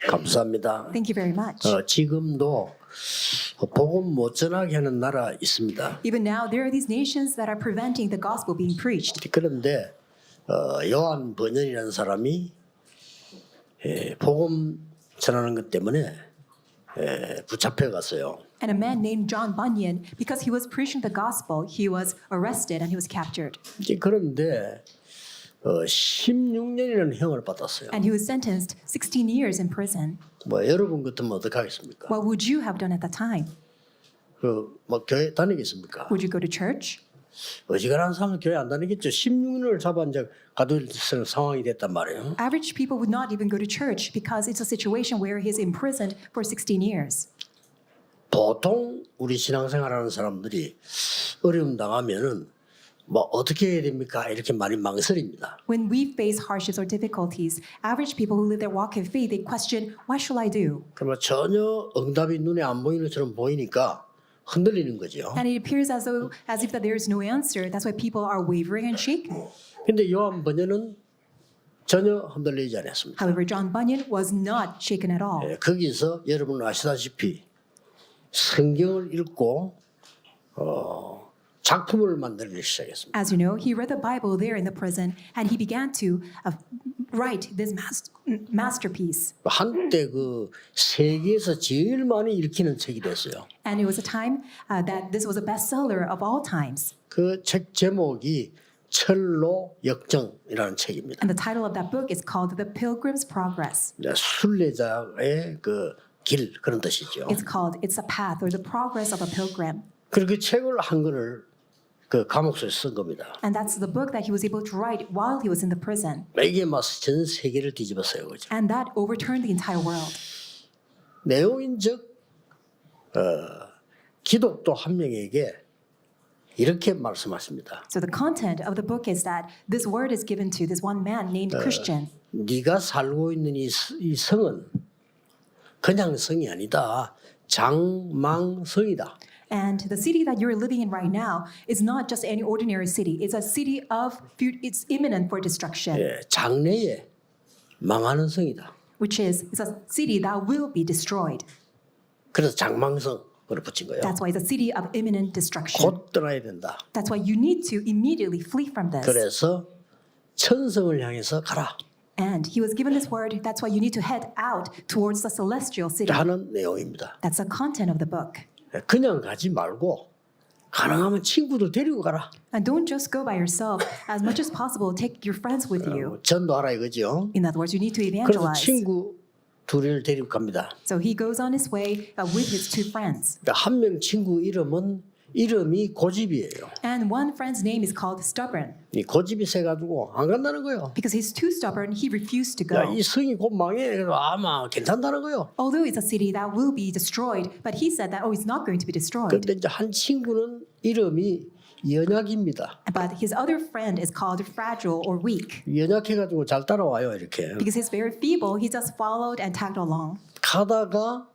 감사합니다. Thank you very much. 지금도 복음 못 전하게 하는 나라 있습니다. Even now, there are these nations that are preventing the gospel being preached. 그런데 요한 번연이라는 사람이 복음 전하는 것 때문에 붙잡혀 갔어요. And a man named John Bunyan, because he was preaching the gospel, he was arrested and he was captured. 그런데 16년이라는 형을 받았어요. And he was sentenced 16 years in prison. 뭐 여러분 같으면 어떡하겠습니까? What would you have done at that time? 뭐 교회 다니겠습니까? Would you go to church? 어지간한 사람은 교회 안 다니겠죠. 16년을 잡아 이제 가둬야 되는 상황이 됐단 말이에요. Average people would not even go to church because it's a situation where he's imprisoned for 16 years. 보통 우리 신앙생활하는 사람들이 어려움 당하면은 뭐 어떻게 해야 됩니까? 이렇게 많이 망설입니다. When we face hardships or difficulties, average people who live their walk in faith, they question, what shall I do? 그러면 전혀 응답이 눈에 안 보이는 것처럼 보이니까 흔들리는 거죠. And it appears as if that there is no answer. That's why people are wavering and shaken. 근데 요한 번연은 전혀 흔들리지 않았습니다. However, John Bunyan was not shaken at all. 거기서 여러분 아시다시피 성경을 읽고 작품을 만들기 시작했습니다. As you know, he read the Bible there in the prison, and he began to write this masterpiece. 한때 그 세계에서 제일 많이 읽히는 책이 됐어요. And it was a time that this was a bestseller of all times. 그 책 제목이 철로 역정이라는 책입니다. And the title of that book is called The Pilgrim's Progress. 순례자의 그 길 그런 뜻이죠. It's called It's a Path or the Progress of a Pilgrim. 그리고 그 책을 한 권을 그 감옥소에 쓴 겁니다. And that's the book that he was able to write while he was in the prison. 이게 막 전 세계를 뒤집었어요, 그죠? And that overturned the entire world. 내용인즉 기독도 한 명에게 이렇게 말씀하십니다. So the content of the book is that this word is given to this one man named Christian. 네가 살고 있는 이 성은 그냥 성이 아니다. 장망성이다. And the city that you're living in right now is not just any ordinary city. It's a city of, it's imminent for destruction, 장래에 망하는 성이다. which is it's a city that will be destroyed. 그래서 장망성으로 붙인 거예요. That's why it's a city of imminent destruction. 곧 떠나야 된다. That's why you need to immediately flee from this. 그래서 천성을 향해서 가라 And he was given this word. That's why you need to head out towards the celestial city. 하는 내용입니다. That's the content of the book. 그냥 가지 말고 가능하면 친구들 데리고 가라. And don't just go by yourself. As much as possible, take your friends with you. 전도하라 이거죠. In other words, you need to 그래서 evangelize. 친구 둘을 데리고 갑니다. So he goes on his way with his two friends. 한 명 친구 이름이 고집이에요. And one friend's name is called Stubborn. 이 고집이 세가지고 안 간다는 거예요. Because he's too stubborn, he refused to 야, go. 이 성이 곧 망해. 그래서 아마 괜찮다는 거예요. Although it's a city that will be destroyed, but he said that, oh, it's not going to be destroyed. 그런데 이제 한 친구는 이름이 연약입니다. But his other friend is called Fragile or Weak. 연약해가지고 잘 따라와요 이렇게. Because he's very feeble, he just followed and tagged along. 가다가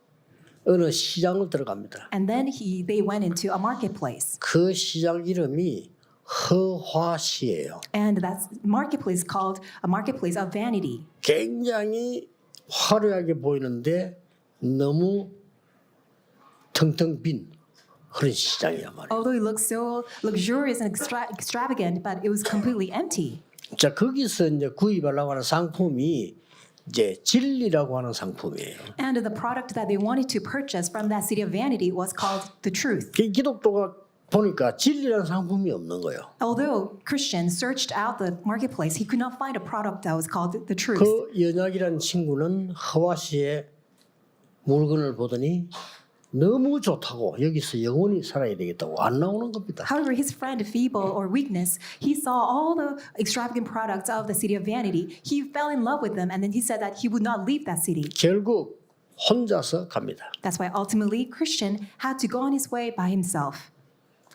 어느 시장을 들어갑니다. And then they went into a marketplace. 그 시장 이름이 허화시예요. And that marketplace called a marketplace of vanity. 굉장히 화려하게 보이는데 너무 텅텅 빈 그런 시장이란 말이에요. Although it looks so luxurious and extravagant, but it was completely empty. 자 거기서 이제 구입하려고 하는 상품이 이제 진리라고 하는 상품이에요. And the product that they wanted to purchase from that city of vanity was called the truth. 기독교가 보니까 진리라는 상품이 없는 거예요. Although Christians searched out the marketplace, he could not find a product that was called the truth. 그 연약이라는 친구는 허와시의 물건을 보더니 너무 좋다고 여기서 영원히 살아야 되겠다고 안 나오는 겁니다. However, his friend, feeble or weakness, he saw all the extravagant products of the city of vanity. He fell in love with them, and then he said that he would not leave that city. 결국 혼자서 갑니다. That's why ultimately Christian had to go on his way by himself.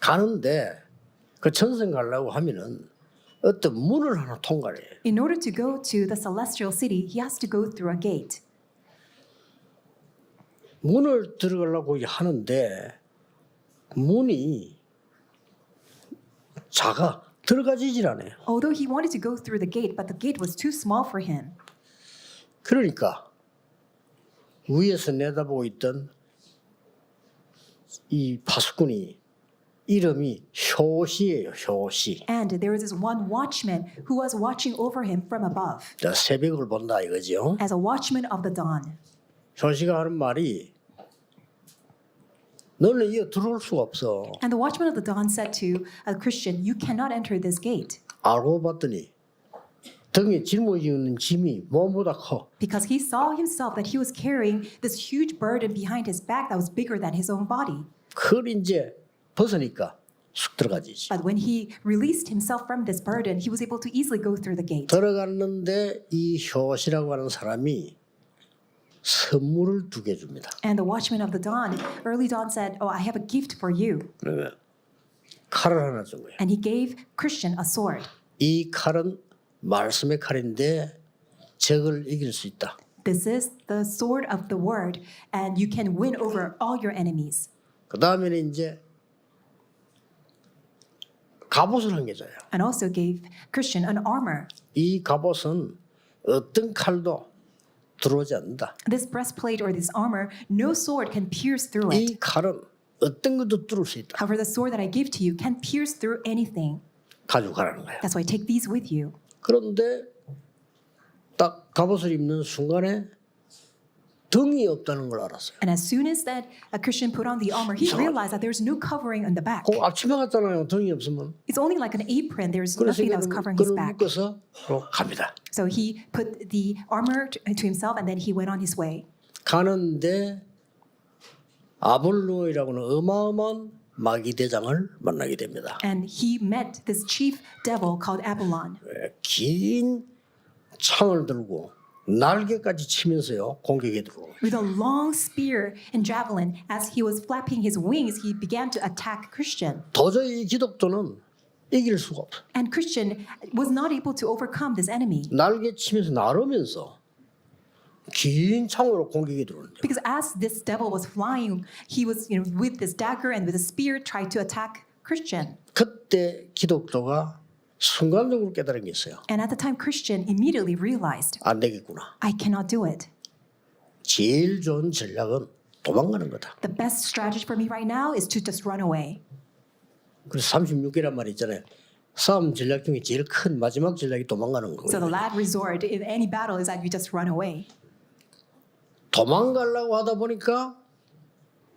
가는데 그 천성 가려고 하면은 어떤 문을 하나 통과해요. In order to go to the celestial city, he has to go through a gate. 문을 들어가려고 하는데 문이 작아 들어가지질 않아요. Although he wanted to go through the gate, but the gate was too small for him. 그러니까 위에서 내다보고 있던 이 파수꾼이 이름이 효시예요. 효시. And there was this one watchman who was watching over him from above, 자, 새벽을 본다 이거죠. as a watchman of the dawn. 효시가 하는 말이 너는 이거 들어올 수가 없어. And the watchman of the dawn said to a Christian, "You cannot enter this gate." 알고 봤더니 등에 짊어지고 있는 짐이 몸보다 커. Because he saw himself that he was carrying this huge burden behind his back that was bigger than his own body. 그걸 이제 벗으니까 쑥 들어가지지. But when he released himself from this burden, he was able to easily go through the gate. 들어갔는데 이 효시라고 하는 사람이 선물을 2개 줍니다. And the watchman of the dawn, early dawn said, "Oh, I have a gift for you." 칼을 하나 준 거예요. And he gave Christian a sword. 이 칼은 말씀의 칼인데 적을 이길 수 있다. This is the sword of the word, and you can win over all your enemies. 그 다음에는 이제 갑옷을 한 개 줘요. And also gave Christian an armor. 이 갑옷은 어떤 칼도 들어오지 않는다. This breastplate or this armor, no sword can pierce through it. 이 칼은 어떤 것도 뚫을 수 있다. However, the sword that I give to you can pierce through anything. 가지고 가라는 거야. That's why take these with you. 그런데 딱 갑옷을 입는 순간에 등이 없다는 걸 알았어요. And as soon as that a Christian put on the armor, he realized that there's no covering on the back. 그 앞치마 같잖아요. 등이 없으면. It's only like an apron. There's 그래서 nothing that was covering his 그걸 back. 묶어서 갑니다. So he put the armor to himself and then he went on his way. 가는데 아볼로이라고는 어마어마한 마귀 대장을 만나게 됩니다. And he met this chief devil called Apollon. 긴 창을 들고 날개까지 치면서요 공격에 들어오고. With a long spear and javelin, as he was flapping his wings, he began to attack Christian. 도저히 이 기독도는 이길 수가 없어. And Christian was not able to overcome this enemy. 날개 치면서 나르면서 긴 창으로 공격이 들어오는데 Because as this devil was flying, he was, with this dagger and with a spear tried to attack Christian. 그때 기독도가 순간적으로 깨달은 게 있어요. And at the time, Christian immediately realized, 안 되겠구나. I cannot do it. 제일 좋은 전략은 도망가는 거다. The best strategy for me right now is to just run away. 그래서 36개란 말이 있잖아요. 싸움 전략 중에 제일 큰 마지막 전략이 도망가는 So the 거예요. last resort in any battle is that you just run away. 도망가려고 하다 보니까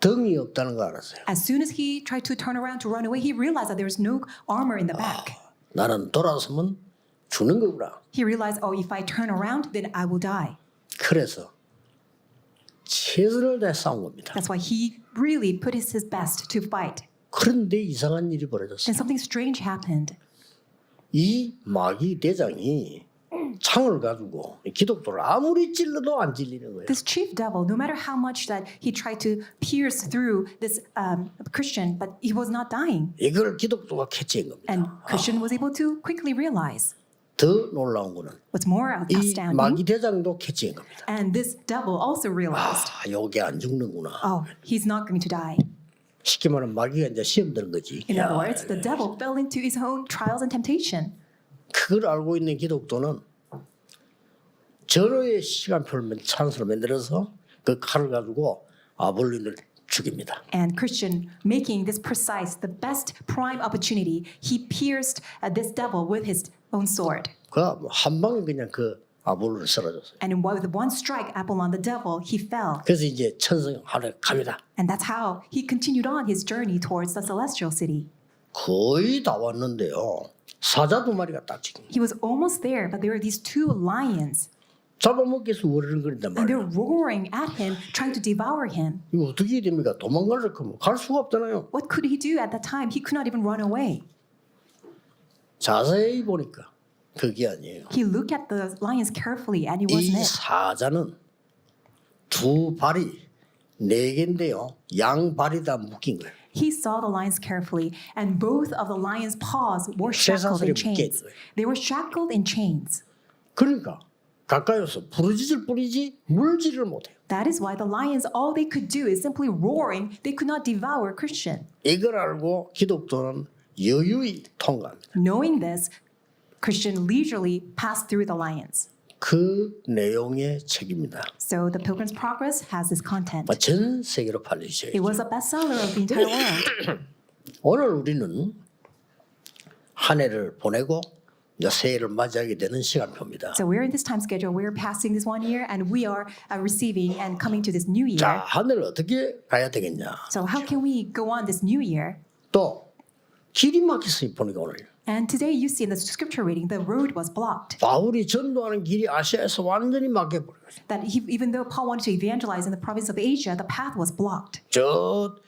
등이 없다는 걸 알았어요. As soon as he tried to turn around to run away, he realized that there was no armor in the back. 나는 돌아서면 죽는 거구나. He realized, oh, if I turn around, then I will die. 그래서 최선을 다해 싸운 겁니다. That's why he really put his best to fight. 그런데 이상한 일이 벌어졌어요. And something strange happened. 이 마귀 대장이 창을 가지고 기독도를 아무리 찔러도 안 찔리는 거예요. This chief devil, no matter how much that he tried to pierce through this Christian, but he was not dying. 이걸 기독도가 캐치한 겁니다. And Christian was able to quickly realize. 더 놀라운 거는 What's more 이 astounding, 마귀 대장도 캐치한 겁니다. and this devil also realized, 요게 안 죽는구나. oh, he's not going to die. 쉽게 말하면 마귀가 이제 시험 드는 거지. In other words, the devil fell into his own trials and temptation. 그걸 알고 있는 기독도는 절호의 시간표를 찬스로 만들어서 그 칼을 가지고 아볼론을 죽입니다. And Christian, making this precise, the best prime opportunity, he pierced this devil with his own sword. 그한 방에 그냥 그 아볼론을 쓰러졌어요. And with one strike, Apollon, the devil, he fell. 그래서 이제 천성 하러 갑니다. And that's how he continued on his journey towards the celestial city. 거의 다 왔는데요. 사자 2마리가 딱 지금 He was almost there, but there were these 2 lions, 잡아먹기 위해서 우르릉거린단 and they're 말이에요. roaring at him, trying to devour him. 이거 어떻게 해야 됩니까? 도망가려고 하면 갈 수가 없잖아요. What could he do at that time? He could not even run away. 자세히 보니까 그게 아니에요. He looked at the lions carefully, and it 이 wasn't it. 사자는 2발이 4개인데요. 양발이 다 묶인 거예요. He saw the lions carefully, and both of the lions' paws were shackled in chains. They were shackled in chains. 그러니까 가까이 와서 부르짖을 뿐이지 물지를 못해요. That is why the lions, all they could do is simply roaring. They could not devour Christian. 이걸 알고 기독도는 여유히 통과합니다. Knowing this, Christian leisurely passed through the lions. 그 내용의 책입니다. So the Pilgrim's Progress has this content. 전 세계로 팔리죠. It was a bestseller of the entire world. 오늘 우리는 한 해를 보내고 이제 새해를 맞이하게 되는 시간표입니다. So we're in this time schedule. We're passing this 1 year, and we are receiving and coming to this new year. 자, 한 해를 어떻게 가야 되겠냐? So how can we go on this new year? 또 길이 막혔어요, 보니까 오늘. And today you see in the scripture reading, the road was blocked. 바울이 전도하는 길이 아시아에서 완전히 막혀버렸어요. That even though Paul wanted to evangelize in the province of Asia, the path was blocked. 저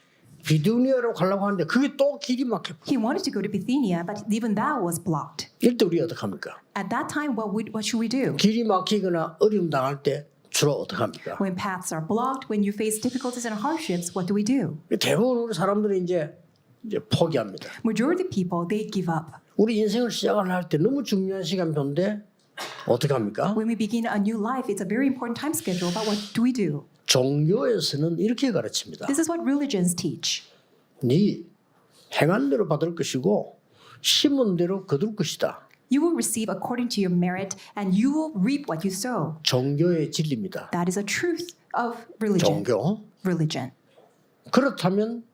비두니아로 가려고 하는데 그게 또 길이 막혀버렸어요. He wanted to go to Bithynia, but even that was blocked. 이럴 때 우리 어떡합니까? At that time, what should we do? 길이 막히거나 어려움 당할 때 주로 어떡합니까? When paths are blocked, when you face difficulties and hardships, what do we do? 대부분 우리 사람들이 이제 포기합니다. Majority of people, they give up. 우리 인생을 시작을 할 때 너무 중요한 시간표인데 어떡합니까? When we begin a new life, it's a very important time schedule, but what do we do? 종교에서는 이렇게 가르칩니다. This is what religions teach. 네 행한 대로 받을 것이고 심은 대로 거둘 것이다. You will receive according to your merit, and you will reap what you sow. 종교의 진리입니다. That is a truth of religion. 종교. Religion. 그렇다면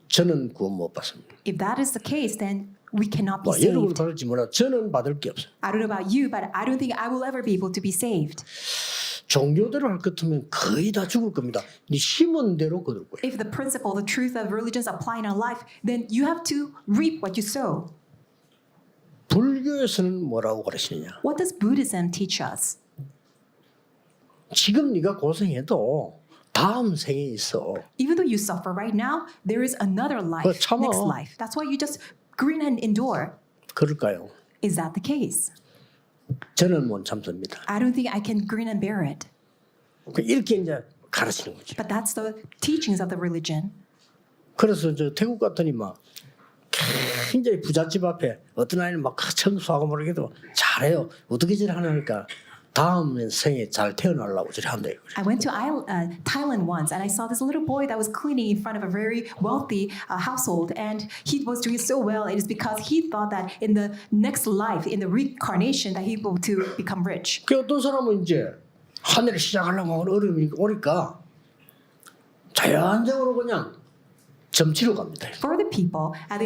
저는 구원 못 받습니다. If that is the case, then we cannot be 여러분 saved. 받을지 몰라 저는 받을 게 없어요. I don't know about you, but I don't think I will ever be able to be saved. 종교대로 할 것 같으면 거의 다 죽을 겁니다. 네 심은 대로 거둘 거예요. If the principle, the truth of religions apply in our life, then you have to reap what you sow. 불교에서는 뭐라고 가르치느냐? What does Buddhism teach us? 지금 네가 고생해도 다음 생에 있어. Even though you suffer right now, there is another life, 참아. next life. That's why you just grin and endure. 그럴까요? Is that the case? 저는 못 참습니다. I don't think I can grin and bear it. 이렇게 이제 가르치는 거죠. But that's the teachings of the religion. 그래서 저 태국 갔더니 막 굉장히 부잣집 앞에 어떤 아이는 막 청소하고 모르게도 잘해요. 어떻게 저래 하니까 다음 생에 잘 태어나려고 저래 한대요. I went to Thailand once, and I saw this little boy that was cleaning in front of a very wealthy household, and he was doing so well. It is because he thought that in the next life, in the reincarnation, that he will to become rich. 그 어떤 사람은 이제 한 해를 시작하려고 하는 어려움이 오니까 자연적으로 그냥 점치러 갑니다. For the people, as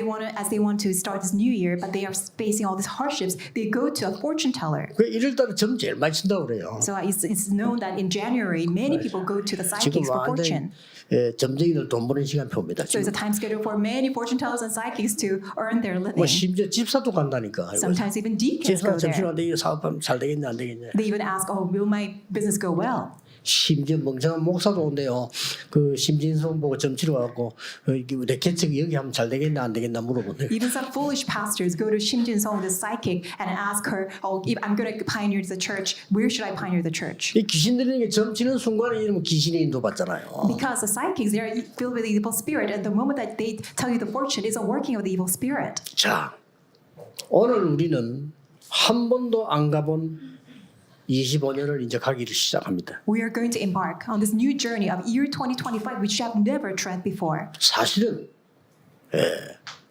they want to start this new year, but they are facing all these hardships, they go to a fortune teller. 그 1월달에 점 제일 많이 친다고 그래요. So it's known that in January, many people go to the 지금 psychics for 완전히 fortune. 점쟁이들 돈 버는 시간표입니다. So it's a time schedule for many fortune tellers and psychics to earn their 뭐 living. 심지어 집사도 간다니까. Sometimes even deacons 집사 go 점치러 there. 왔는데 이 사업하면 잘 되겠냐 안 되겠냐. They even ask, "Oh, will my business go well?" 심지어 멍청한 목사도 온대요. 그 심진성 보고 점치러 와갖고 내 개척이 여기 하면 잘 되겠나 안 되겠나 물어보네요. Even some foolish pastors go to Shim Jin-song, the psychic, and ask her, "Oh, if I'm going to pioneer the church, where should I pioneer the church?" 이 귀신 들리는 게 점치는 순간에 이러면 귀신의 인도 받잖아요. Because the psychics, they are filled with the evil spirit, and the moment that they tell you the fortune is a working of the evil spirit. 자, 오늘 우리는 한 번도 안 가본 25년을 이제 가기를 시작합니다. We are going to embark on this new journey of year 2025, which you have never tread before. 사실은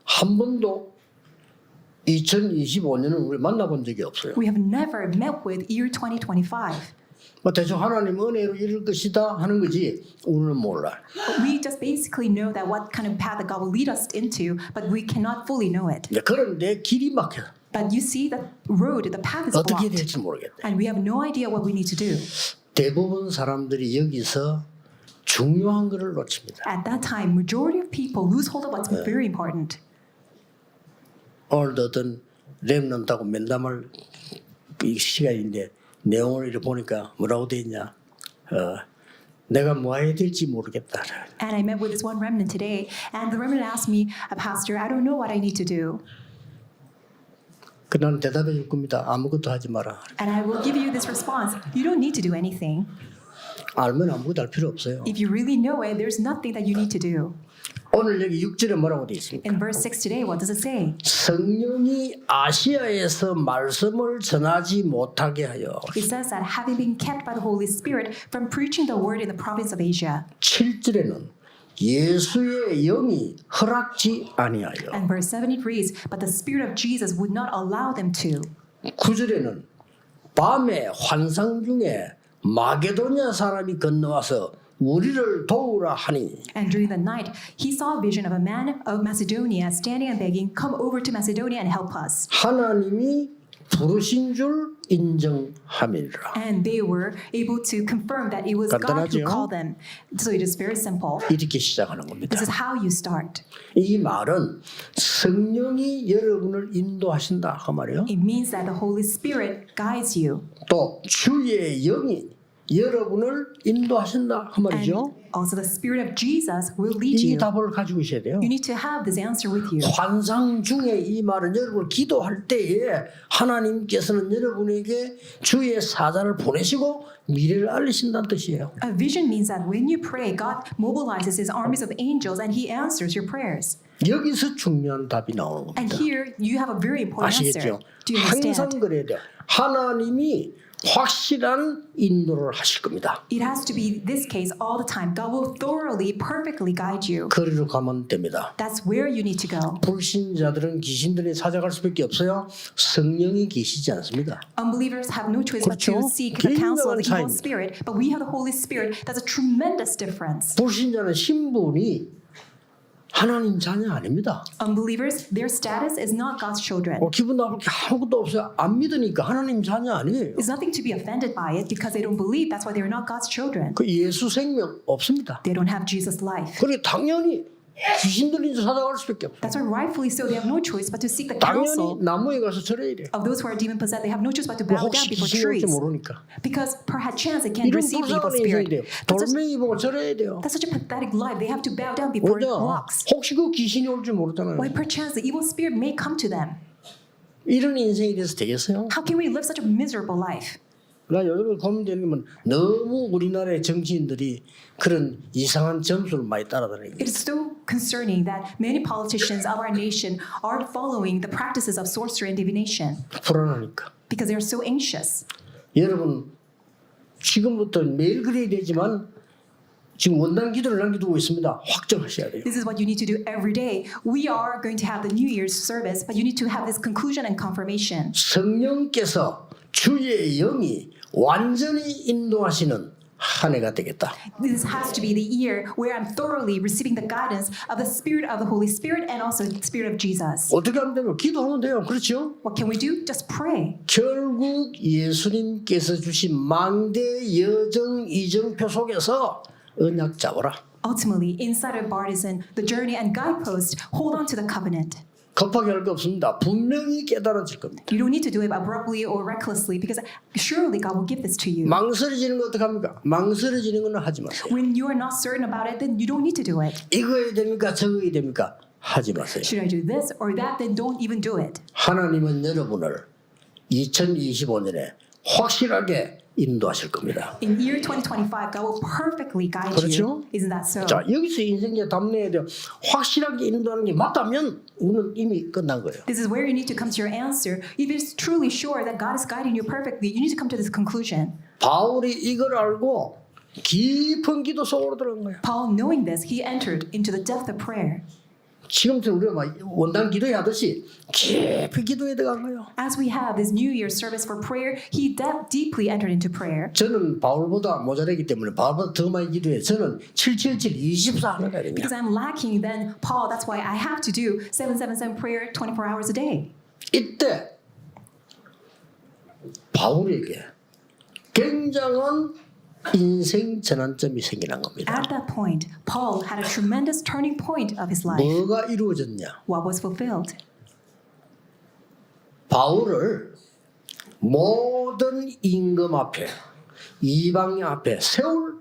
한 번도 2025년은 우리 만나본 적이 없어요. We have never met with year 2025. 뭐 대충 하나님 은혜로 이럴 것이다 하는 거지 우리는 몰라. We just basically know that what kind of path that God will lead us into, but we cannot fully know it. 그런데 길이 막혀. But you see the road, the path is 어떻게 blocked, 될지 모르겠네. and we have no idea what we need to do. 대부분 사람들이 여기서 중요한 것을 놓칩니다. At that time, majority of people lose hold of what's very important. 오늘도 어떤 렘넌트하고 면담을 이 시간인데 내용을 이렇게 보니까 뭐라고 돼 있냐? 내가 뭐 해야 될지 모르겠다. And I met with this one remnant today, and the remnant asked me, "Pastor, I don't know what I need to do." 그 나는 대답해 줄 겁니다. 아무것도 하지 마라. And I will give you this response: you don't need to do anything. 알면 아무것도 할 필요 없어요. If you really know it, there's nothing that you need to do. 오늘 여기 6절에 뭐라고 돼 있습니까? In verse 6 today, what does it say? 성령이 아시아에서 말씀을 전하지 못하게 하여 It says that having been kept by the Holy Spirit from preaching the word in the province of Asia. 7절에는 예수의 영이 허락지 아니하여 And verse 7 it reads, but the Spirit of Jesus would not allow them to. 9절에는 밤에 환상 중에 마게도냐 사람이 건너와서 우리를 도우라 하니 And during the night, he saw a vision of a man of Macedonia standing and begging, "Come over to Macedonia and help us." 하나님이 부르신 줄 인정함이라. And they were able to confirm that it was God who 간단하죠? called them. So it is very simple. 이렇게 시작하는 겁니다. This is how you start. 이 말은 성령이 여러분을 인도하신다 그 말이에요. It means that the Holy Spirit guides you. 또 주의 영이 여러분을 인도하신다 그 And 말이죠. also the Spirit of Jesus will lead 이 you. 답을 가지고 있어야 돼요. You need to have this answer with you. 환상 중에 이 말은 여러분 기도할 때에 하나님께서는 여러분에게 주의 사자를 보내시고 미래를 알리신다는 뜻이에요. A vision means that when you pray, God mobilizes his armies of angels and he answers your prayers. 여기서 중요한 답이 나오는 And 겁니다. here you have a very important answer. 아시겠죠? Do you 항상 understand? 그래야 돼요. 하나님이 확실한 인도를 하실 겁니다. It has to be this case all the time. God will thoroughly, perfectly guide you. 거리로 가면 됩니다. That's where you need to go. 불신자들은 귀신들이 찾아갈 수밖에 없어요. 성령이 계시지 않습니다. Unbelievers have no choice but to 그렇죠? seek the counsel of the evil 굉장한 spirit, but we have the Holy Spirit. That's a tremendous difference. 불신자는 신분이 하나님 자녀 아닙니다. Unbelievers, their status is not God's children. 기분 나쁠 게 아무것도 없어요. 안 믿으니까 하나님 자녀 아니에요. There's nothing to be offended by it because they don't believe. That's why they're not God's children. 그 예수 생명 없습니다. They don't have Jesus' life. 그리고 당연히 귀신 들린 자 찾아갈 수밖에 없어요. That's why rightfully so, they have no choice but to seek the 당연히 counsel 나무에 가서 절해야 돼요. of those who are demon possessed. They have no choice but to bow down 혹시 before 귀신이 올지 trees 모르니까. because perchance they can't 이런 receive the evil 불쌍한 인생이 spirit. 돼요. 돌멩이 보고 절해야 돼요. That's such a pathetic life. They have to bow down before 왜냐? rocks. 혹시 그 귀신이 올지 모르잖아요. Why perchance the evil spirit may come to them. 이런 인생이 돼서 되겠어요? How can we live such a miserable life? 나 요즘에 고민되는 건 너무 우리나라의 정치인들이 그런 이상한 점수를 많이 따라다니는 It is so concerning that many politicians of our nation are following the practices of sorcery and divination 불안하니까. because they are so anxious. 여러분 지금부터 매일 그래야 되지만 지금 원단 기도를 남겨두고 있습니다. 확정하셔야 돼요. This is what you need to do every day. We are going to have the New Year's service, but you need to have this conclusion and confirmation. 성령께서 주의 영이 완전히 인도하시는 한 해가 되겠다. This has to be the year where I'm thoroughly receiving the guidance of the Spirit of the Holy Spirit and also the Spirit of Jesus. 어떻게 하면 되면 기도하면 돼요. 그렇죠? What can we do? Just pray. 결국 예수님께서 주신 망대 여정 이정표 속에서 언약 잡아라. Ultimately, inside of Bartisan, the journey and guidepost, hold on to the covenant. 급하게 할 거 없습니다. 분명히 깨달아질 겁니다. You don't need to do it abruptly or recklessly because surely God will give this to you. 망설여지는 거 어떡합니까? 망설여지는 건 하지 마세요. When you are not certain about it, then you don't need to do it. 이거 해야 됩니까? 저거 해야 됩니까? 하지 마세요. Should I do this or that? Then don't even do it. 하나님은 여러분을 2025년에 확실하게 인도하실 겁니다. In year 2025, God will perfectly guide 그렇죠? you. Isn't that so? 자, 여기서 인생에 담내야 돼요. 확실하게 인도하는 게 맞다면 우리는 이미 끝난 거예요. This is where you need to come to your answer. If it's truly sure that God is guiding you perfectly, you need to come to this conclusion. 바울이 이걸 알고 깊은 기도 속으로 들어간 거예요. Paul, knowing this, he entered into the depth of prayer. 지금처럼 우리가 막 원단 기도하듯이 깊이 기도에 들어간 거예요. As we have this New Year service for prayer, he deeply entered into prayer. 저는 바울보다 모자라기 때문에 바울보다 더 많이 기도해요. 저는 777 24 하는 거거든요. Because I'm lacking than Paul, that's why I have to do 777 prayer 24 hours a day. 이때 바울에게 굉장한 인생 전환점이 생기는 겁니다. At that point, Paul had a tremendous turning point of his life. 뭐가 이루어졌냐? What was fulfilled? 바울을 모든 임금 앞에 이방인 앞에 세울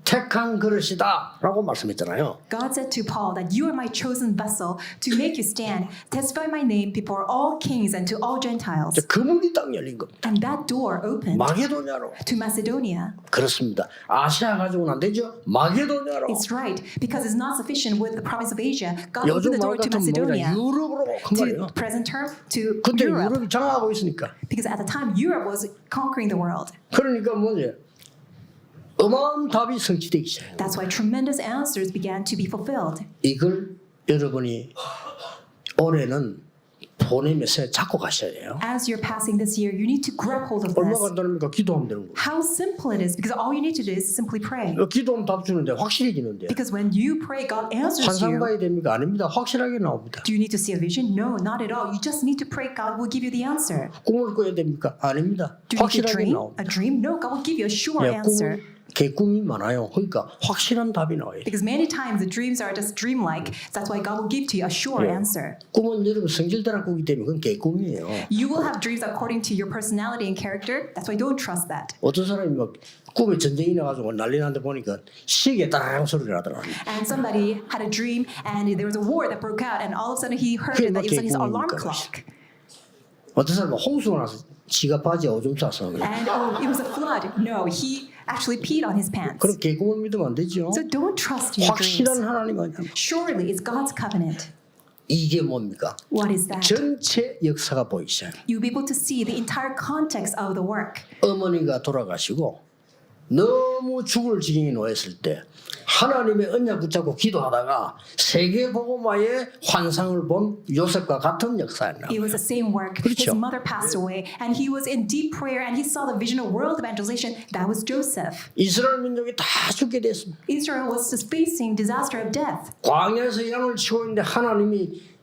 택한 그릇이다 라고 말씀했잖아요. God said to Paul that you are my chosen vessel to make you stand, testify my name before all kings and to all Gentiles. 그 문이 딱 열린 겁니다. And that door opened 마게도냐로. to Macedonia. 그렇습니다. 아시아 가지고는 안 되죠. 마게도냐로. It's right, because it's not sufficient with the province of Asia. God 요즘 opened the door 말 to 같으면 뭐냐 Macedonia. 유럽으로 그 말이에요. To present term, to 그때 Europe. 유럽이 장악하고 있으니까. Because at the time, Europe was conquering the world. 그러니까 뭐지? 어마어마한 답이 성취되기 시작해요. That's why tremendous answers began to be fulfilled. 이걸 여러분이 올해는 보내면서 잡고 가셔야 돼요. As you're passing this year, you need to grab hold of 얼마나 this. 간단합니까? 기도하면 되는 거예요. How simple it is, because all you need to do is simply pray. 기도하면 답 주는데 확실해지는데. Because when you pray, God answers 환상 you. 봐야 됩니까? 아닙니다. 확실하게 나옵니다. Do you need to see a vision? No, not at all. You just need to pray. God will give you the answer. 꿈을 꿔야 됩니까? 아닙니다. Do you need to 확실하게 dream 나옵니다. a dream? No, God will give you a sure 예, answer. 개꿈이 많아요. 그러니까 확실한 답이 나와요. Because many times the dreams are just dreamlike. That's why God will give to you a sure 예. answer. 꿈은 여러분 성질대로 꾸기 때문에 그건 개꿈이에요. You will have dreams according to your personality and character. That's why don't trust that. 어떤 사람이 막 꿈에 전쟁이 나가지고 난리 난데 보니까 시계 따라랑 소리가 나더라고요. And somebody had a dream and there was a war that broke out and all of a sudden he heard it that it was on his alarm clock. 어떤 사람은 홍수가 나서 지가 바지에 오줌 싸서 And it was a flood. No, he actually peed on his pants. 그런 개꿈을 믿으면 안 되죠. So don't trust your 확실한 dreams. 하나님 아니야. Surely it's God's covenant. 이게 뭡니까? What is that? 전체 역사가 보이시죠. You'll be able to see the entire context of the work. 어머니가 돌아가시고 너무 죽을 지경에 놓였을 때 하나님의 언약 붙잡고 기도하다가 세계복음화의 환상을 본 요셉과 같은 역사였나. It was the same work. 그렇죠. His mother passed away and he was in deep prayer and he saw the vision of world evangelization. That was Joseph. 이스라엘 민족이 다 죽게 됐습니다. Israel was just facing disaster of death. 광야에서 양을 치고 있는데 하나님이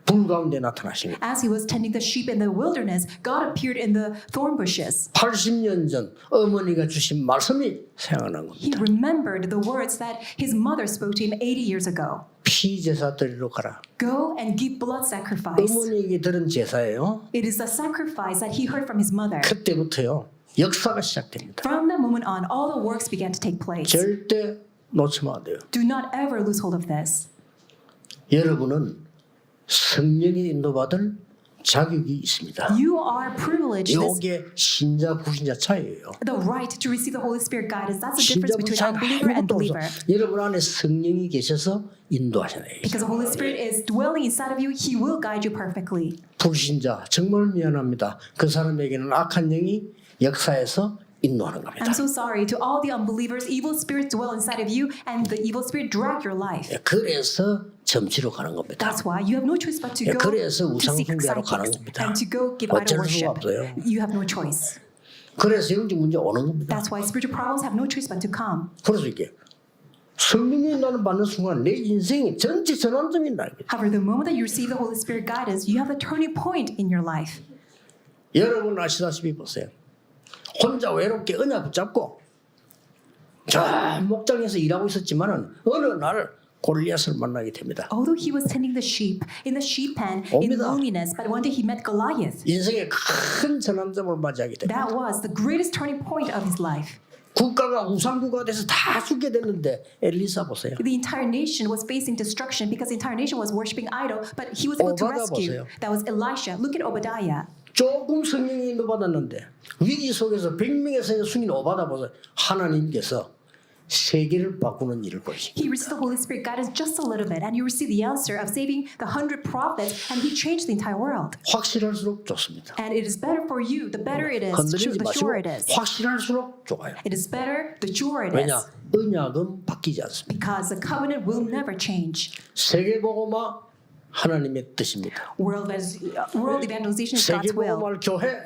불 가운데 나타나십니다. As he was tending the sheep in the wilderness, God appeared in the thorn bushes. 80년 전 어머니가 주신 말씀이 생각난 He 겁니다. remembered the words that his mother spoke to him 80 years ago. 피제사 드리러 가라. Go and give blood sacrifice. 어머니에게 들은 제사예요. It is a sacrifice that he heard from his mother. 그때부터요 역사가 시작됩니다. From that moment on, all the works began to take place. 절대 놓치면 안 돼요. Do not ever lose hold of this. 여러분은 성령의 인도받을 자격이 있습니다. You are privileged. 이게 신자 불신자 차이예요. The right to receive the Holy Spirit guidance. That's the 신자 difference between 불신자 unbeliever and 아무것도 없어. believer. 여러분 안에 성령이 계셔서 인도하시네. Because the Holy Spirit is dwelling inside of you, He will guide you perfectly. 불신자 정말 미안합니다. 그 사람에게는 악한 영이 역사에서 인도하는 겁니다. I'm so sorry to all the unbelievers. Evil spirits dwell inside of you, and the evil spirit drag your life. 그래서 점치러 가는 겁니다. That's why you have no choice but to go 그래서 to 우상 seek 숭배하러 가는 psychics 겁니다. and to go give idol 어쩔 수가 worship. 없어요. You have no choice. 그래서 영적 문제 오는 겁니다. That's why spiritual problems have no choice but to come. 그래서 이게 성령의 인도를 받는 순간 내 인생이 전체 전환점이 나는 거예요. However, the moment that you receive the Holy Spirit guidance, you have the turning point in your life. 여러분 아시다시피 보세요. 혼자 외롭게 언약 붙잡고 저 목장에서 일하고 있었지만은 어느 날 골리앗을 만나게 됩니다. Although he was tending the sheep in the sheep pen in 옵니다. loneliness, but one day he met Goliath. 인생의 큰 전환점을 맞이하게 됩니다. That was the greatest turning point of his life. 국가가 우상국가 돼서 다 죽게 됐는데 엘리사 보세요. The entire nation was facing destruction because the entire nation was worshiping idol, but he was able to 오바다 rescue. 보세요. That was Elisha. Look at Obadiah. 조금 성령이 인도받았는데 위기 속에서 100명의 성령 승인 오바다 보세요. 하나님께서 세계를 바꾸는 일을 보이십니다. He received the Holy Spirit guidance just a little bit, and you received the answer of saving the 100 prophets, and he changed the entire world. 확실할수록 좋습니다. And it is better for you. The better it is, 건드리지 the 마시고 sure it is. 확실할수록 좋아요. It is better, the sure it 왜냐? is. 언약은 바뀌지 않습니다. Because the covenant will never change. 세계복음화 하나님의 뜻입니다. World evangelization is God's will. 세계복음화를 교회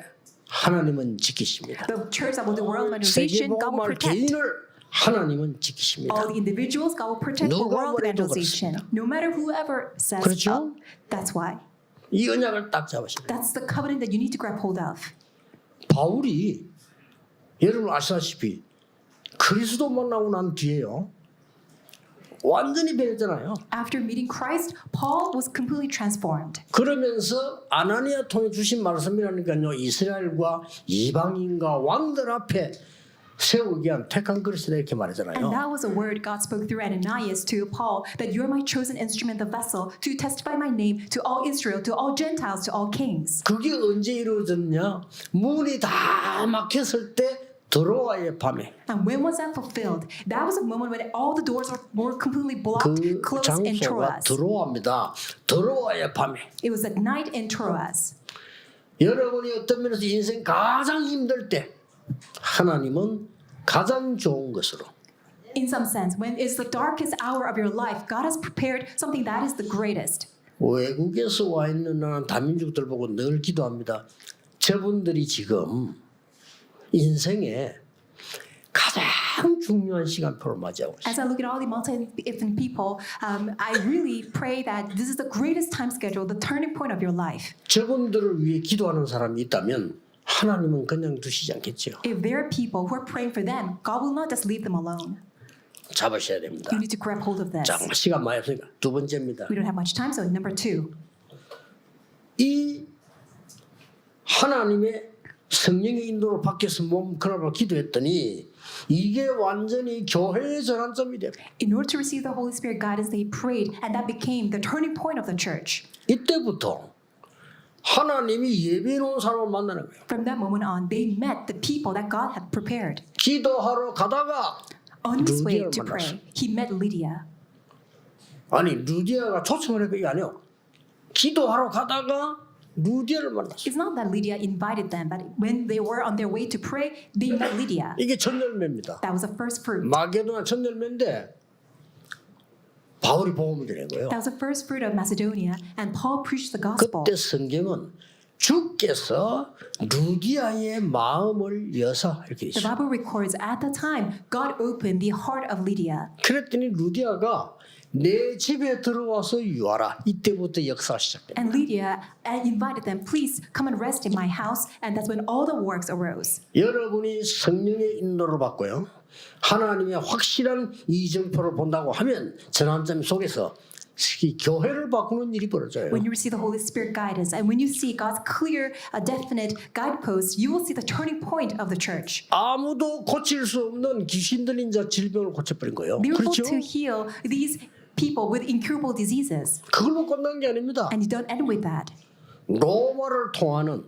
하나님은 지키십니다. The church that will do world evangelization, God will 세계복음화를 protect. 개인을 하나님은 지키십니다. All the individuals, God will protect for 누가 world 뭐래도 evangelization. No matter whoever says 그렇죠? that's why. 이 언약을 딱 잡으십니다. That's the covenant that you need to grab hold of. 바울이 여러분 아시다시피 그리스도 만나고 난 뒤에요. 완전히 변했잖아요. After meeting Christ, Paul was completely transformed. 그러면서 아나니아 통해 주신 말씀이라니까요. 이스라엘과 이방인과 왕들 앞에 세우기 위한 택한 그릇이다 이렇게 And 말하잖아요. that was a word God spoke through Ananias to Paul, that you're my chosen instrument, the vessel, to testify my name to all Israel, to all Gentiles, to all kings. 그게 언제 이루어졌냐? 문이 다 막혔을 때 드로아의 밤에 And when was that fulfilled? That was a moment when all the doors were completely blocked, 그 closed in 장소가 Troas. 드로아입니다. 드로아의 밤에 It was a night in Troas. 여러분이 어떤 면에서 인생 가장 힘들 때 하나님은 가장 좋은 것으로 In some sense, when it's the darkest hour of your life, God has prepared something that is the greatest. 외국에서 와 있는 나는 다민족들 보고 늘 기도합니다. 저분들이 지금 인생에 가장 중요한 시간표를 맞이하고 있어요. As I look at all the multi-ethnic people, I really pray that this is the greatest time schedule, the turning point of your life. 저분들을 위해 기도하는 사람이 있다면 하나님은 그냥 두시지 않겠죠. If there are people who are praying for them, God will not just leave them alone. 잡으셔야 됩니다. You need to grab hold of this. 자, 시간 많이 없으니까 두 번째입니다. We don't have much time, so number 2. 이 하나님의 성령의 인도로 바뀌어서 몸 그날로 기도했더니 이게 완전히 교회의 전환점이 돼요. In order to receive the Holy Spirit guidance, they prayed, and that became the turning point of the church. 이때부터 하나님이 예비해 놓은 사람을 만나는 거예요. From that moment on, they met the people that God had prepared. 기도하러 가다가 On his way 루디아를 to 만났어. pray, he met Lydia. 아니 루디아가 초청을 했고 이게 아니에요. 기도하러 가다가 루디아를 만났어. It's not that Lydia invited them, but when they were on their way to pray, they met Lydia. 이게 첫 열매입니다. That was the first fruit. 마게도나 첫 열매인데 바울이 복음을 드린 거예요. That was the first fruit of Macedonia, and Paul preached the gospel. 그때 성경은 주께서 루디아의 마음을 여서 이렇게 The 있어요. Bible records at the time, God opened the heart of Lydia. 그랬더니 루디아가 내 집에 들어와서 유하라. 이때부터 역사가 시작됩니다. And Lydia invited them, please come and rest in my house. And that's when all the works arose. 여러분이 성령의 인도를 받고요. 하나님의 확실한 이정표를 본다고 하면 전환점 속에서 이 교회를 바꾸는 일이 벌어져요. When you receive the Holy Spirit guidance and when you see God's clear, definite guideposts, you will see the turning point of the church. 아무도 고칠 수 없는 귀신 들린 자 질병을 고쳐버린 거예요. They were able 그렇죠? to heal these people with incurable diseases. 그걸로 끝난 게 아닙니다. And you don't end with that. 로마를 통하는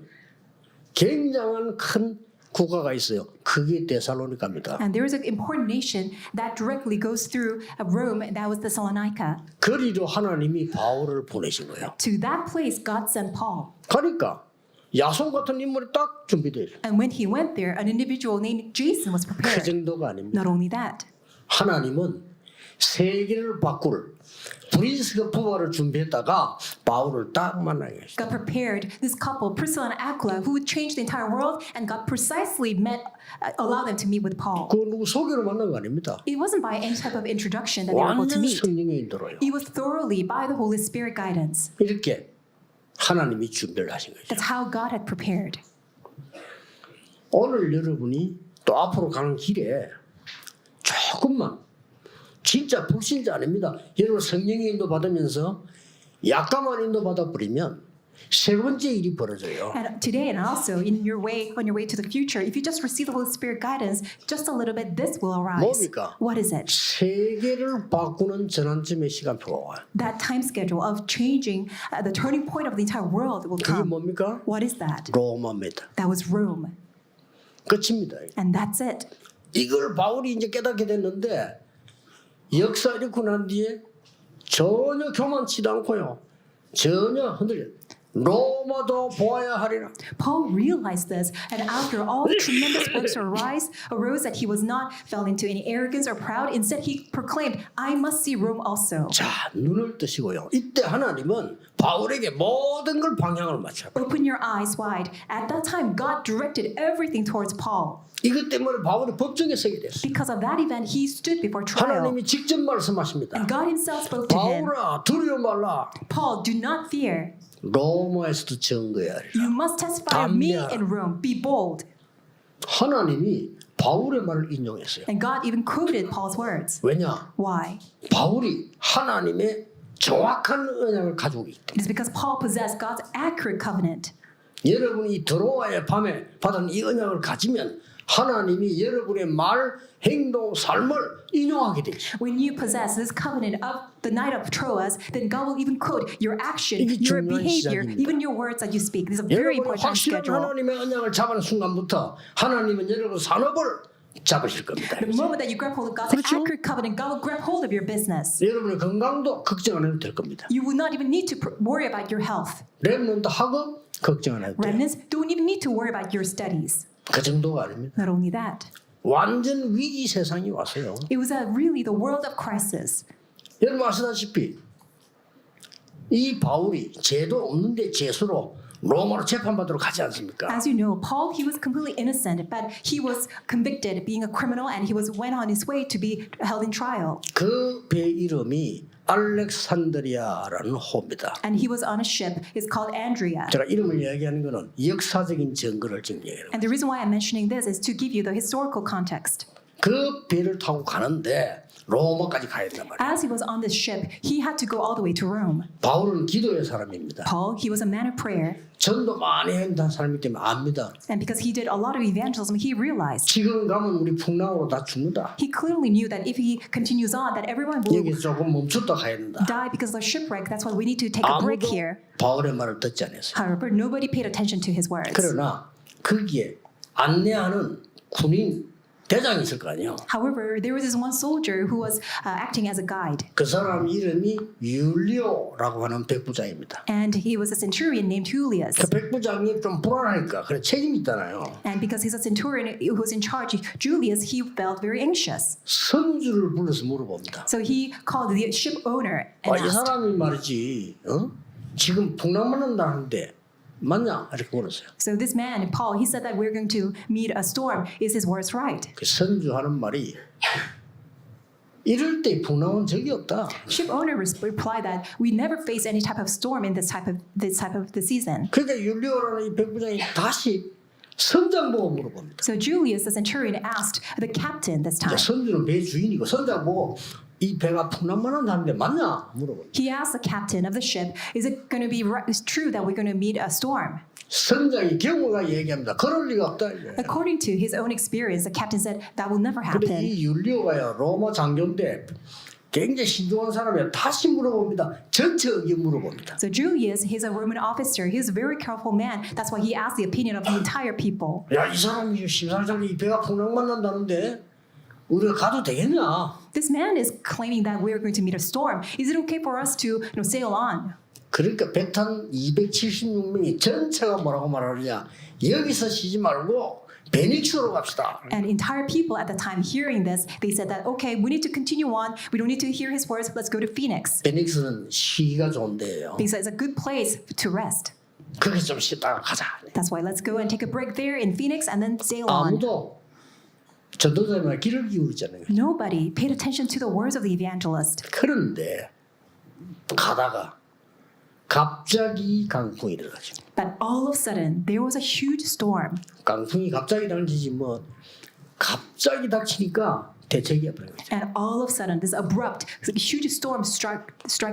굉장한 큰 국가가 있어요. 그게 데살로니가입니다. And there is an important nation that directly goes through Rome, and that was Thessalonica. 거리로 하나님이 바울을 보내신 거예요. To that place, God sent Paul. 그러니까 야손 같은 인물이 딱 준비돼요. And when he went there, an individual named Jason was 그 prepared. 정도가 아닙니다. Not only that, 하나님은 세계를 바꿀 브리스가 부활을 준비했다가 바울을 딱 만나게 했어요. God prepared this couple, Priscilla and Aquila, who would change the entire world, and God precisely allowed them to meet with Paul. 그 누구 소개로 만난 거 아닙니다. It wasn't by any type of introduction that they were able to 완전 meet. 성령의 인도로요. It was thoroughly by the Holy Spirit guidance. 이렇게 하나님이 준비를 하신 거죠. That's how God had prepared. 오늘 여러분이 또 앞으로 가는 길에 조금만 진짜 불신자 아닙니다. 여러분 성령의 인도 받으면서 약간만 인도 받아버리면 세 번째 일이 벌어져요. And today, and also on your way to the future, if you just receive the Holy Spirit guidance just a little bit, this will arise. 뭡니까? What is it? 세계를 바꾸는 전환점의 시간표가 와요. That time schedule of changing the turning point of the entire world will 그게 come. 뭡니까? What is that? 로마입니다. That was Rome. 끝입니다. And that's it. 이걸 바울이 이제 깨닫게 됐는데 역사 이렇고 난 뒤에 전혀 교만치도 않고요. 전혀 흔들려. 로마도 보아야 하리라. Paul realized this, and after all the tremendous works arose that he was not fell into any arrogance or proud. Instead, he proclaimed, "I must see Rome also." 자, 눈을 뜨시고요. 이때 하나님은 바울에게 모든 걸 방향을 맞춰. Open your eyes wide. At that time, God directed everything towards Paul. 이것 때문에 바울이 법정에 서게 됐어요. Because of that event, he stood before trial. 하나님이 직접 말씀하십니다. And God himself spoke to him. 바울아, 두려워 말라. Paul, do not fear. 로마에서도 증거해야 하리라. You must testify of me 담대하라. in Rome. Be bold. 하나님이 바울의 말을 인용했어요. And God even quoted Paul's words. 왜냐? Why? 바울이 하나님의 정확한 언약을 가지고 있기 때문에. It is because Paul possessed God's accurate covenant. 여러분이 드로아의 밤에 받은 이 언약을 가지면 하나님이 여러분의 말, 행동, 삶을 인용하게 되죠. When you possess this covenant of the night of Troas, then God will even quote your action, 이게 your 중요한 behavior, 시작입니다. even your words that you speak. This is a very 여러분이 important time 확실한 schedule. 하나님의 언약을 잡은 순간부터 하나님은 여러분 산업을 잡으실 겁니다. The moment that you grab hold of God's 그렇죠? accurate covenant, God will grab hold of your business. 여러분의 건강도 걱정 안 해도 될 겁니다. You will not even need to worry about your health. 렘넌트 학업 걱정 안 해도 돼요. Remnants don't even need to worry about your studies. 그 정도가 아닙니다. Not only that, 완전 위기 세상이 왔어요. it was really the world of crisis. 여러분 아시다시피 이 바울이 죄도 없는데 죄수로 로마로 재판받으러 가지 않습니까? As you know, Paul, he was completely innocent, but he was convicted of being a criminal and he went on his way to be held in trial. 그 배 이름이 알렉산드리아라는 호입니다. And he was on a ship. It's called Andrea. 제가 이름을 이야기하는 것은 역사적인 증거를 증명해요. And the reason why I'm mentioning this is to give you the historical context. 그 배를 타고 가는데 로마까지 가야 된단 말이에요. As he was on this ship, he had to go all the way to Rome. 바울은 기도의 사람입니다. Paul, he was a man of prayer. 전도 많이 했던 사람이기 때문에 압니다. And because he did a lot of evangelism, he realized, 지금 가면 우리 풍랑으로 다 죽는다. he clearly knew that if he continues on, that everyone will 여기서 조금 멈췄다 가야 된다. die because of the shipwreck. That's why we need to take a break 아무도 here. 바울의 말을 듣지 않았어요. However, nobody paid attention to his words. 그러나 거기에 안내하는 군인 대장이 있을 거 아니에요. However, there was this one soldier who was acting as a guide. 그 사람 이름이 율리오라고 하는 백부장입니다. And he was a centurion named Julius. 그 백부장이 좀 불안하니까 그래 책임이 있잖아요. And because he's a centurion who was in charge, Julius, he felt very anxious. 선주를 불러서 물어봅니다. So he called the ship owner 아, and 이 asked, 사람이 말이지, 지금 풍랑만 난다는데 맞냐? 이렇게 물었어요. so this man, Paul, he said that we're going to meet a storm. Is his words right? 그 선주하는 말이 이럴 때 풍랑은 적이 없다. Ship owner replied that we never face any type of storm in this type of the season. 그러니까 율리오라는 이 백부장이 다시 선장 보고 물어봅니다. So Julius, the centurion, asked the captain this time. 선주는 배 주인이고 선장 보고 이 배가 풍랑만 난다는데 맞냐? 물어봅니다. He asked the captain of the ship, "Is it going to be true that we're going to meet a storm?" 선장이 경우가 얘기합니다. 그럴 리가 없다. 이거예요. According to his own experience, the captain said that will never 근데 happen. 이 율리오가요 로마 장교인데 굉장히 신중한 사람이에요. 다시 물어봅니다. 전체 의견 물어봅니다. So Julius, he's a Roman officer. He's a very careful man. That's why he asked the opinion of the entire people. 야, 이 사람이 심사장이 이 배가 풍랑만 난다는데 우리가 가도 되겠냐? This man is claiming that we are going to meet a storm. Is it okay for us to sail on? 그러니까 배탄 276명이 전체가 뭐라고 말하느냐? 여기서 쉬지 말고 베닉스로 갑시다. And entire people at the time hearing this, they said that, okay, we need to continue on. We don't need to hear his words. Let's go to Phoenix. 베닉스는 쉬기가 좋은 데예요. Because it's a good place to rest. 거기 좀 쉬다가 가자. That's why let's go and take a break there in Phoenix and then sail on. 아무도 전도자의 귀를 기울이잖아요. Nobody paid attention to the words of the evangelist. 그런데 가다가 갑자기 강풍이 일어나죠. But all of a sudden, there was a huge storm. 강풍이 갑자기 닥치지 뭐 갑자기 닥치니까 대책이 없어요. And all of a sudden, this abrupt, huge storm struck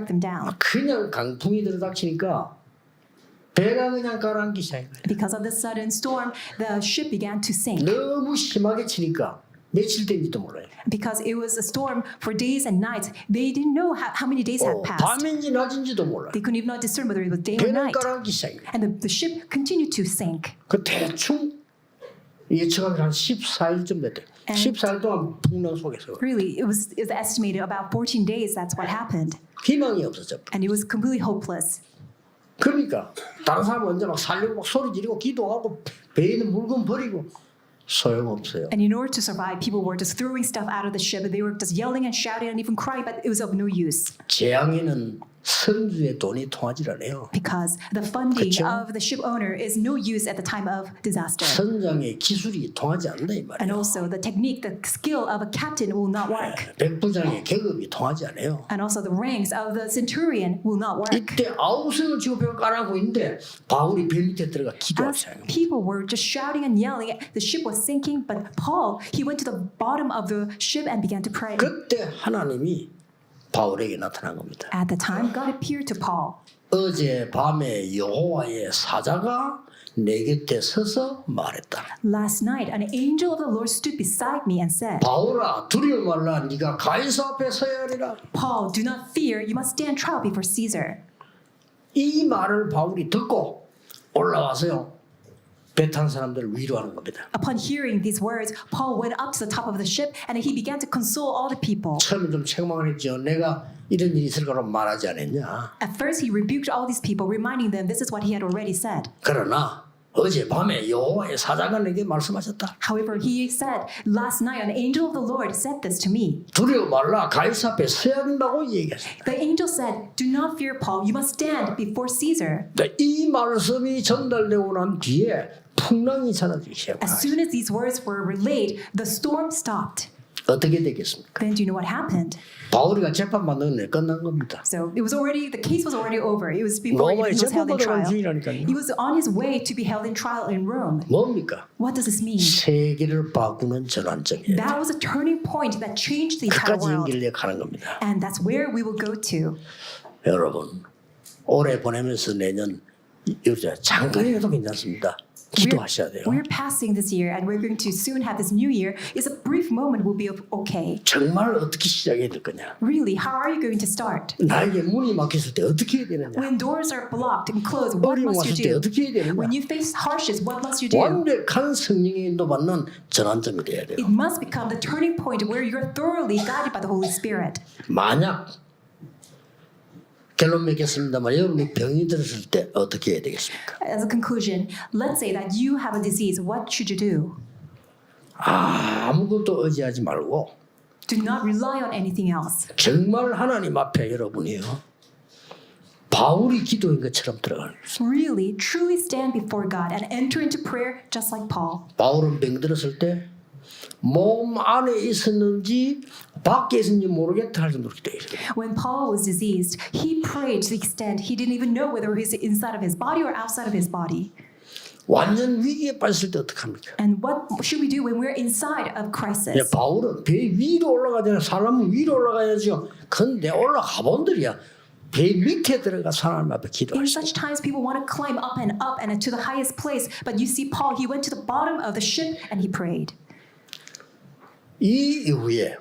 them down. 그냥 강풍이 들어닥치니까 배가 그냥 가라앉기 시작해요. Because of this sudden storm, the ship began to sink. 너무 심하게 치니까 며칠 된지도 몰라요. Because it was a storm for days and nights. They didn't know how many days had passed. 밤인지 낮인지도 몰라요. They couldn't even discern whether it was day or 배는 night. 가라앉기 시작해요. And the ship continued to sink. 그 대충 예측하기 한 14일쯤 됐대요. 14일 동안 풍랑 속에서 Really, it was estimated about 14 days. That's what happened. 희망이 없었죠. And it was completely hopeless. 그러니까 다른 사람 먼저 막 살려고 막 소리 지르고 기도하고 배에 있는 물건 버리고 소용없어요. And in order to survive, people were just throwing stuff out of the ship. They were just yelling and shouting and even crying, but it was of no use. 재앙에는 선주의 돈이 통하지 않아요. Because the funding 그쵸? of the ship owner is no use at the time of disaster. 선장의 기술이 통하지 않는다 이 And 말이에요. also the technique, the skill of a captain will not work. 백부장의 계급이 통하지 않아요. And also the ranks of the centurion will not work. 이때 아우성을 지고 배가 까라고 있는데 바울이 배 밑에 들어가 기도하기 As 시작해요. people were just shouting and yelling, the ship was sinking, but Paul, he went to the bottom of the ship and began to pray. 그때 하나님이 바울에게 나타난 겁니다. At the time, God appeared to Paul. 어제 밤에 여호와의 사자가 내 곁에 서서 말했다. Last night, an angel of the Lord stood beside me and said, 바울아 두려워 말라 네가 가이사 앞에 서야 하리라. Paul, do not fear, you must stand trial before Caesar. 이 말을 바울이 듣고 올라와서요. 배 탄 사람들을 위로하는 겁니다. Upon hearing these words, Paul went up to the top of the ship and he began to console all the people. 처음에 좀 책망을 했죠. 내가 이런 일이 있을 거라고 말하지 않았냐. At first, he rebuked all these people, reminding them this is what he had already said. 그러나 어젯밤에 여호와의 사자가 내게 말씀하셨다. However, he said, last night an angel of the Lord said this to me. 두려워 말라 가이사 앞에 서야 된다고 얘기했습니다. The angel said, do not fear, Paul. You must stand before Caesar. 이 말씀이 전달되고 난 뒤에 풍랑이 사라지기 시작합니다. As soon as these words were relayed, the storm stopped. 어떻게 되겠습니까? Then do you know what happened? 바울이가 재판받는 날 끝난 겁니다. So the case was already over. It was before he 로마에 was held in 재판받으러 간 trial. 중이라니까요. He was on his way to be held in trial in Rome. 뭡니까? What does this mean? 세계를 바꾸는 전환점이에요. That was a turning point that changed the entire 끝까지 world. 연결해 가는 겁니다. And that's where we will go to. 여러분, 올해 보내면서 내년 이제 잠깐이라도 괜찮습니다. 기도하셔야 돼요. We're passing this year and we're going to soon have this new year. It's a brief moment will be okay. 정말 어떻게 시작해야 될 거냐? Really, how are you going to start? 나에게 문이 막혔을 때 어떻게 해야 되느냐? When doors are blocked and closed, what 어려움 must you 왔을 때 do? 어떻게 해야 되느냐? When you face hardships, what must you do? 완벽한 성령의 인도받는 전환점이 돼야 돼요. It must become the turning point where you're thoroughly guided by the Holy Spirit. 만약 결론 맺겠습니다만 여러분이 병이 들었을 때 어떻게 해야 되겠습니까? As a conclusion, let's say that you have a disease. What should you do? 아무것도 의지하지 말고 Do not rely on anything else. 정말 하나님 앞에 여러분이요. 바울이 기도한 것처럼 들어가는 거예요. Really, truly stand before God and enter into prayer just like Paul. 바울은 병 들었을 때 몸 안에 있었는지 밖에 있었는지 모르겠다 할 정도로 기도했어요. When Paul was diseased, he prayed to the extent he didn't even know whether he's inside of his body or outside of his body. 완전 위기에 빠졌을 때 어떡합니까? And what should we do when we're inside of crisis? 바울은 배 위로 올라가잖아요. 사람은 위로 올라가야죠. 근데 올라가 본들이야. 배 밑에 들어가 하나님 앞에 In 기도하시고 such times, people want to climb up and to the highest place. But you see, Paul, he went to the bottom of the ship and he prayed. 이 이후에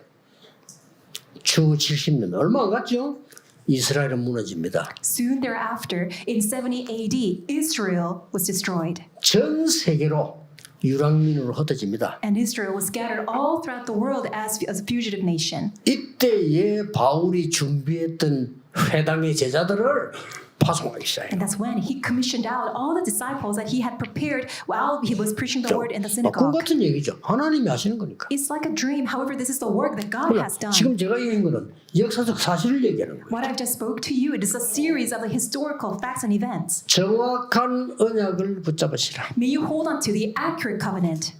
추후 70년 얼마 안 갔죠? 이스라엘은 무너집니다. Soon thereafter, in 70 AD, Israel was destroyed. 전 세계로 유랑민으로 흩어집니다. And Israel was scattered all throughout the world as a fugitive nation. 이때에 바울이 준비했던 회당의 제자들을 파송하기 시작해요. And that's when he commissioned out all the disciples that he had prepared while he was preaching the word in the 꿈 synagogue. 같은 얘기죠. 하나님이 하시는 거니까. It's like a dream. However, this is the work that God has done. 지금 제가 얘기한 거는 역사적 사실을 얘기하는 거예요. What I just spoke to you, it is a series of the historical facts and events. 정확한 언약을 붙잡으시라. May you hold on to the accurate covenant.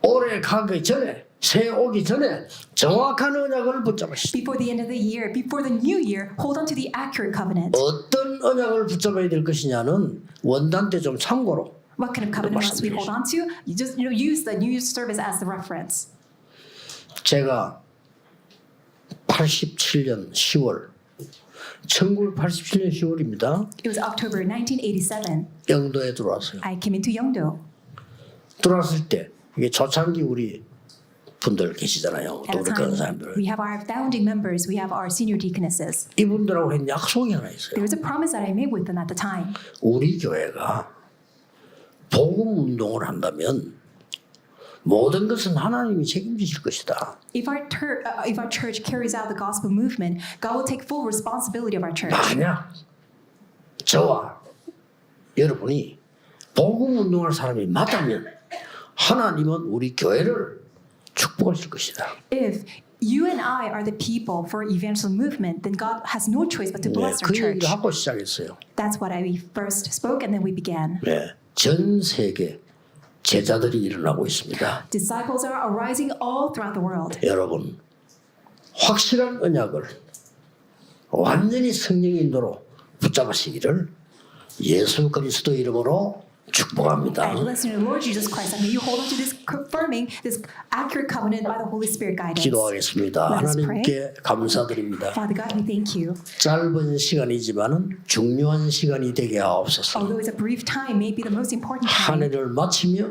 올해 가기 전에 새해 오기 전에 정확한 언약을 붙잡으시라. Before the end of the year, before the new year, hold on to the accurate covenant. 어떤 언약을 붙잡아야 될 것이냐는 원단 때 좀 참고로. What kind of covenant must we hold on to? You just use the New Year's service as the reference. 제가 87년 10월 1987년 10월입니다. It was October 1987. 영도에 들어왔어요. I came into Yeongdo. 들어왔을 때 이게 초창기 우리 분들 계시잖아요. At 또 the 우리 그런 time, 사람들. we have our founding members, we have our senior deaconesses. 이분들하고 한 약속이 하나 있어요. There was a promise that I made with them at the time. 우리 교회가 복음 운동을 한다면 모든 것은 하나님이 책임지실 것이다. If our church carries out the gospel movement, God will take full responsibility of our church. 만약 저와 여러분이 복음 운동할 사람이 맞다면 하나님은 우리 교회를 축복하실 것이다. If you and I are the people for evangelism movement, then God has no choice but to 네, bless our 그 church. 얘기를 하고 시작했어요. That's what I first spoke, and then we began. 네, 전 세계 제자들이 일어나고 있습니다. Disciples are arising all throughout the world. 여러분, 확실한 언약을 완전히 성령의 인도로 붙잡으시기를 예수 그리스도 이름으로 축복합니다. And listen to the Lord Jesus Christ, and may you hold on to this confirming this accurate covenant by the Holy Spirit guidance. 기도하겠습니다. Let us 하나님께 감사드립니다. Father God, we thank you. 짧은 시간이지만은 중요한 시간이 되게 하옵소서. Although it's a brief time, may be the most important 한 time. 해를 마치며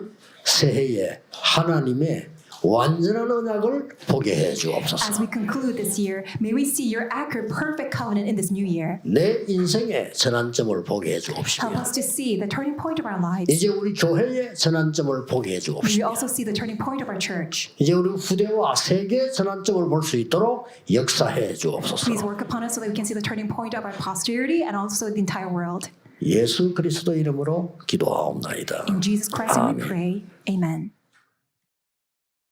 새해에 하나님의 완전한 언약을 보게 해 As 주옵소서. we conclude this year, may we see your accurate, perfect covenant in this new year. 내 인생의 전환점을 보게 해 Help 주옵시며 us to see the turning point of our lives. 이제 우리 교회의 전환점을 보게 해 May we 주옵시며 also see the turning point of our church. 이제 우리 후대와 세계 전환점을 볼 수 있도록 역사해 Please 주옵소서. work upon us so that we can see the turning point of our posterity and also the entire world. 예수 그리스도 이름으로 기도하옵나이다. In Jesus Christ's name we 아멘. pray. Amen.